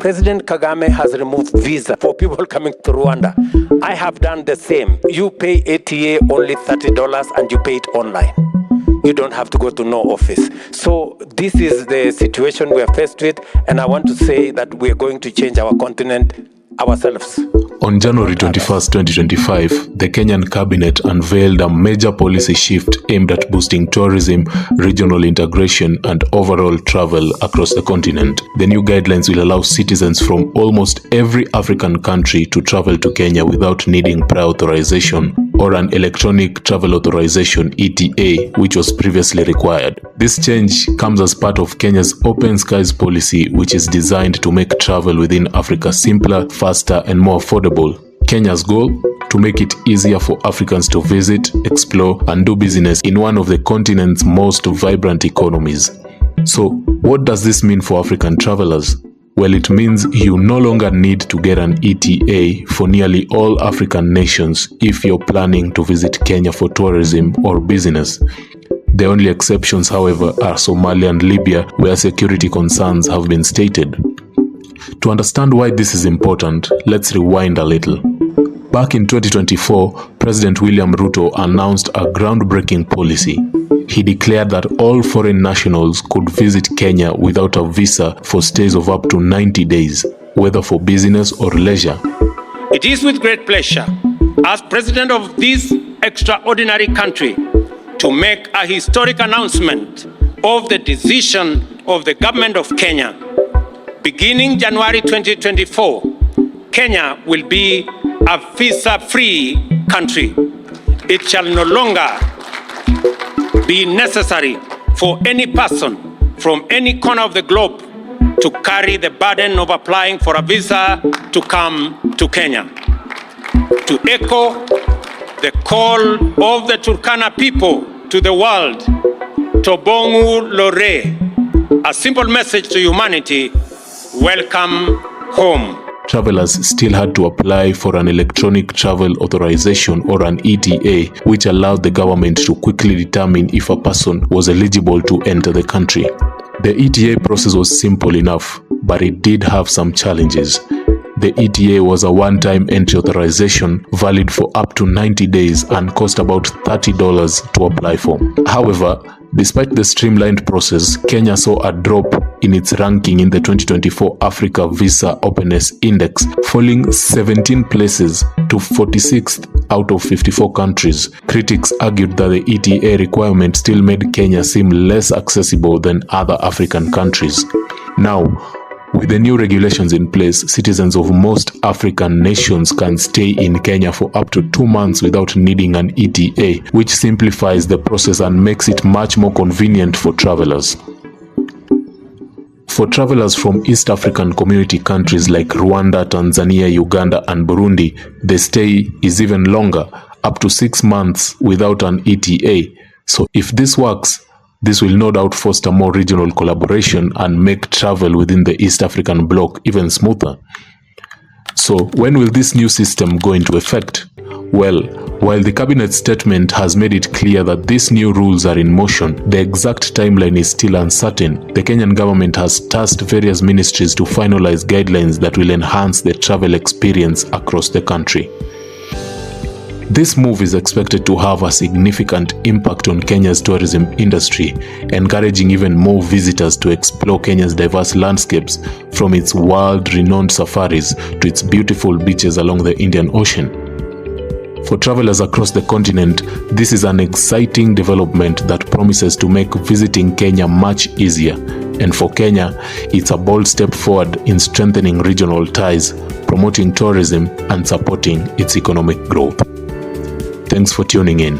President Kagame has removed visa for people coming to Rwanda. I have done the same. You pay ATA only $30 and you pay it online. You don't have to go to no office. So this is the situation we are faced with, and I want to say that we are going to change our continent ourselves. On January 21st, 2025, the Kenyan cabinet unveiled a major policy shift aimed at boosting tourism, regional integration, and overall travel across the continent. The new guidelines will allow citizens from almost every African country to travel to Kenya without needing prior authorization or an electronic travel authorization (ETA), which was previously required. This change comes as part of Kenya's Open Skies policy, which is designed to make travel within Africa simpler, faster, and more affordable. Kenya's goal? To make it easier for Africans to visit, explore, and do business in one of the continent's most vibrant economies. So, what does this mean for African travelers? Well, it means you no longer need to get an ETA for nearly all African nations if you're planning to visit Kenya for tourism or business. The only exceptions, however, are Somalia and Libya, where security concerns have been stated. To understand why this is important, let's rewind a little. Back in 2024, President William Ruto announced a groundbreaking policy. He declared that all foreign nationals could visit Kenya without a visa for stays of up to 90 days, whether for business or leisure. It is with great pleasure, as President of this extraordinary country, to make a historic announcement of the decision of the government of Kenya. Beginning January 2024, Kenya will be a visa-free country. It shall no longer be necessary for any person from any corner of the globe to carry the burden of applying for a visa to come to Kenya. To echo the call of the Turkana people to the world, Tobongu Lore, a simple message to humanity: welcome home. Travelers still had to apply for an electronic travel authorization or an ETA, which allowed the government to quickly determine if a person was eligible to enter the country. The ETA process was simple enough, but it did have some challenges. The ETA was a one-time entry authorization valid for up to 90 days and cost about $30 to apply for. However, despite the streamlined process, Kenya saw a drop in its ranking in the 2024 Africa Visa Openness Index, falling 17 places to 46th out of 54 countries. Critics argued that the ETA requirement still made Kenya seem less accessible than other African countries. Now, with the new regulations in place, citizens of most African nations can stay in Kenya for up to 2 months without needing an ETA, which simplifies the process and makes it much more convenient for travelers. For travelers from East African community countries like Rwanda, Tanzania, Uganda, and Burundi, the stay is even longer, up to 6 months without an ETA. So if this works, this will no doubt foster more regional collaboration and make travel within the East African bloc even smoother. So when will this new system go into effect? Well, while the cabinet statement has made it clear that these new rules are in motion, the exact timeline is still uncertain. The Kenyan government has tasked various ministries to finalize guidelines that will enhance the travel experience across the country. This move is expected to have a significant impact on Kenya's tourism industry, encouraging even more visitors to explore Kenya's diverse landscapes, from its world-renowned safaris to its beautiful beaches along the Indian Ocean. For travelers across the continent, this is an exciting development that promises to make visiting Kenya much easier. And for Kenya, it's a bold step forward in strengthening regional ties, promoting tourism, and supporting its economic growth. Thanks for tuning in.